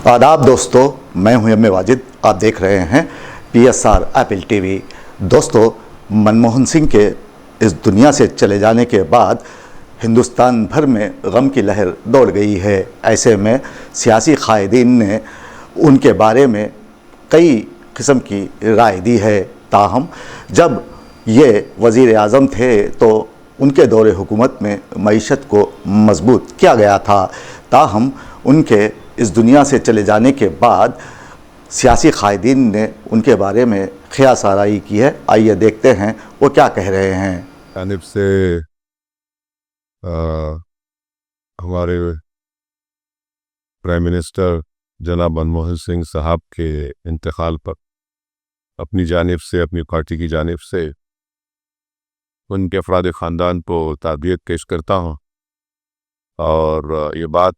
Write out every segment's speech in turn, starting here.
आदाब दोस्तों, मैं हूं एम ए वाजिद। आप देख रहे हैं PSR एप्पल टीवी। दोस्तों, मनमोहन सिंह के इस दुनिया से चले जाने के बाद हिंदुस्तान भर में गम की लहर दौड़ गई है। ऐसे में सियासी कायदीन ने उनके बारे में कई किस्म की राय दी है। ताहम जब ये वज़ीर आज़म थे तो उनके दौरे हुकूमत में मईशत को मजबूत किया गया था। ताहम उनके इस दुनिया से चले जाने के बाद सियासी कायदीन ने उनके बारे में क़ियास आराई की है। आइए देखते हैं वो क्या कह रहे हैं। जानिब से हमारे प्राइम मिनिस्टर जनाब मनमोहन सिंह साहब के इंतकाल पर अपनी जानिब से, अपनी पार्टी की जानिब से उनके अफराद ख़ानदान को ताज़ियत पेश करता हूँ। और ये बात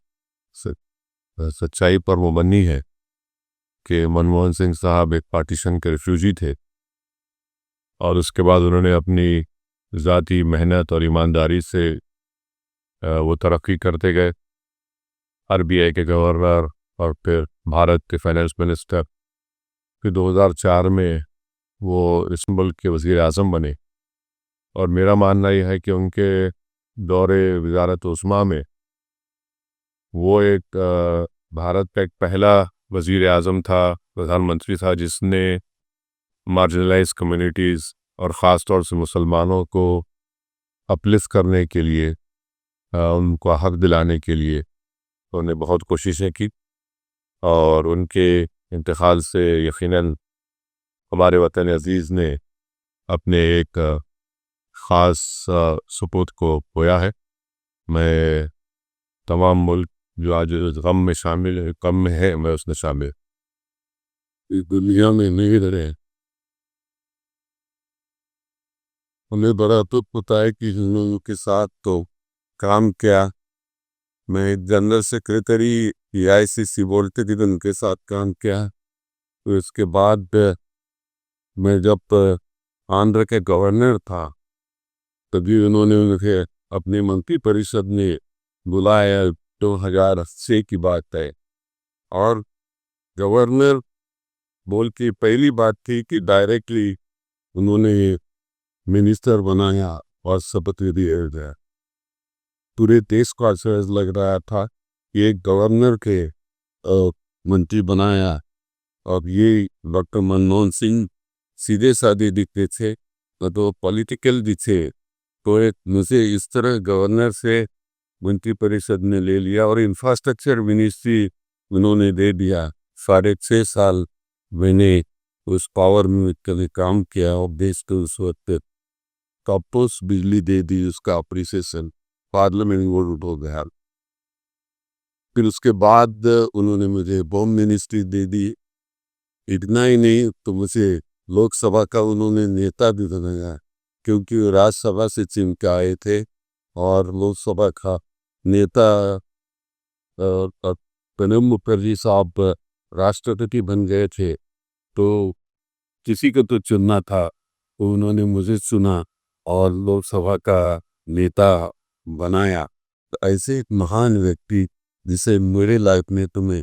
सच्चाई पर मुबनी है कि मनमोहन सिंह साहब एक पार्टीशन के रिफ्यूजी थे और उसके बाद उन्होंने अपनी ज़ाती मेहनत और ईमानदारी से वो तरक्की करते गए। RBI के गवर्नर और फिर भारत के फाइनेंस मिनिस्टर, फिर 2004 में वो इस मुल्क के वज़ीर आज़म बने। और मेरा मानना यह है कि उनके दौरे वज़ारत उस्मा में वो एक भारत का एक पहला वज़ीर आज़म था, प्रधानमंत्री था, जिसने मार्जिनलाइज कम्युनिटीज़ और ख़ास तौर से मुसलमानों को अपलिफ्ट करने के लिए, उनको हक दिलाने के लिए उन्होंने बहुत कोशिशें की। और उनके इंतकाल से यकीनन हमारे वतन अज़ीज़ ने अपने एक ख़ास सुपुत को खोया है। मैं तमाम मुल्क जो आज गम में शामिल है, गम में है, मैं उसमें शामिल। इस दुनिया में नहीं रहे, उन्हें बड़ा दुख होता है कि इन लोगों के साथ तो काम किया। मैं जनरल सेक्रेटरी AICC बोलते थे, उनके साथ काम किया। तो इसके बाद मैं जब आंध्र के गवर्नर था तभी उन्होंने उनके अपनी मंत्री परिषद में बुलाया। 2006 की बात है। और गवर्नर बोल की पहली बात थी कि डायरेक्टली उन्होंने मिनिस्टर बनाया और शपथ दिया गया। पूरे देश को आश्चर्य लग रहा था कि एक गवर्नर के मंत्री बनाया। और ये डॉक्टर मनमोहन सिंह सीधे साधे दिखते थे, तो पॉलिटिकल भी थे। तो एक मुझे इस तरह गवर्नर से मंत्री परिषद ने ले लिया और इंफ्रास्ट्रक्चर मिनिस्ट्री उन्होंने दे दिया। 6.5 साल मैंने उस पावर में कभी काम किया और देश को उस वक्त टॉपस बिजली दे दी, उसका अप्रिसिएशन पार्लियामेंट वोट हो गया। फिर उसके बाद उन्होंने मुझे होम मिनिस्ट्री दे दी। इतना ही नहीं, तो मुझे लोकसभा का उन्होंने नेता भी बनाया, क्योंकि वो राज्यसभा से चुन के आए थे और लोकसभा का नेता प्रणब मुखर्जी साहब राष्ट्रपति बन गए थे। तो किसी को तो चुनना था, तो उन्होंने मुझे चुना और लोकसभा का नेता बनाया। तो ऐसे एक महान व्यक्ति जिसे मेरे लाइफ में तो मैं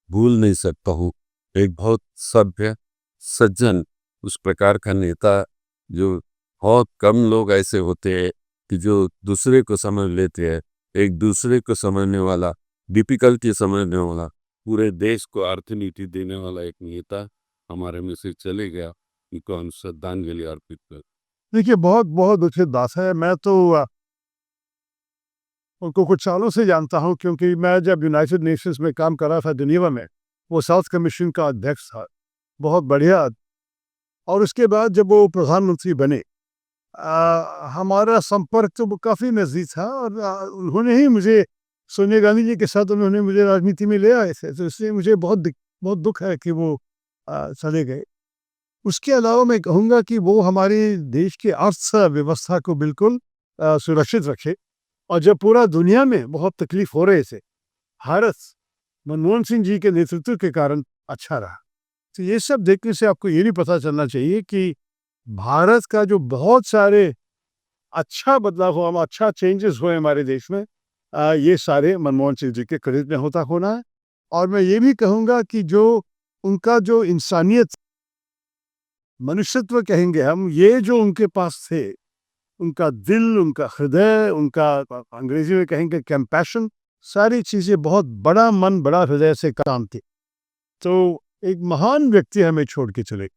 भूल नहीं सकता हूँ। एक बहुत सभ्य, सज्जन, उस प्रकार का नेता जो बहुत कम लोग ऐसे होते हैं कि जो दूसरे को समझ लेते हैं। एक दूसरे को समझने वाला, डिफिकल्टी समझने वाला, पूरे देश को अर्थनीति देने वाला एक नेता हमारे में से चले गया। इनको हम श्रद्धांजलि अर्पित कर। देखिए, बहुत बहुत दुखद बात है। मैं तो उनको कुछ सालों से जानता हूँ, क्योंकि मैं जब यूनाइटेड नेशंस में काम कर रहा था जिनेवा में, वो साउथ कमीशन का अध्यक्ष था। बहुत बढ़िया। और उसके बाद जब वो प्रधानमंत्री बने, हमारा संपर्क तो काफ़ी नज़दीक था। और उन्होंने ही मुझे, सोनिया गांधी जी के साथ उन्होंने मुझे राजनीति में ले आए थे। तो इसलिए मुझे बहुत दुख है कि वो चले गए। उसके अलावा मैं कहूँगा कि वो हमारे देश की अर्थव्यवस्था को बिल्कुल सुरक्षित रखे। और जब पूरा दुनिया में बहुत तकलीफ हो रहे थे, भारत मनमोहन सिंह जी के नेतृत्व के कारण अच्छा रहा। तो ये सब देखने से आपको ये भी पता चलना चाहिए कि भारत का जो बहुत सारे अच्छा बदलाव हुआ, अच्छा चेंजेस हुए हमारे देश में, ये सारे मनमोहन सिंह जी के क्रेडिट में होना है। और मैं ये भी कहूँगा कि जो उनका जो इंसानियत, मनुष्यत्व कहेंगे हम, ये जो उनके पास थे, उनका दिल, उनका हृदय, उनका अंग्रेजी में कहेंगे कंपैशन, सारी चीज़ें, बहुत बड़ा मन, बड़ा हृदय से काम थी। तो एक महान व्यक्ति हमें छोड़ के चले।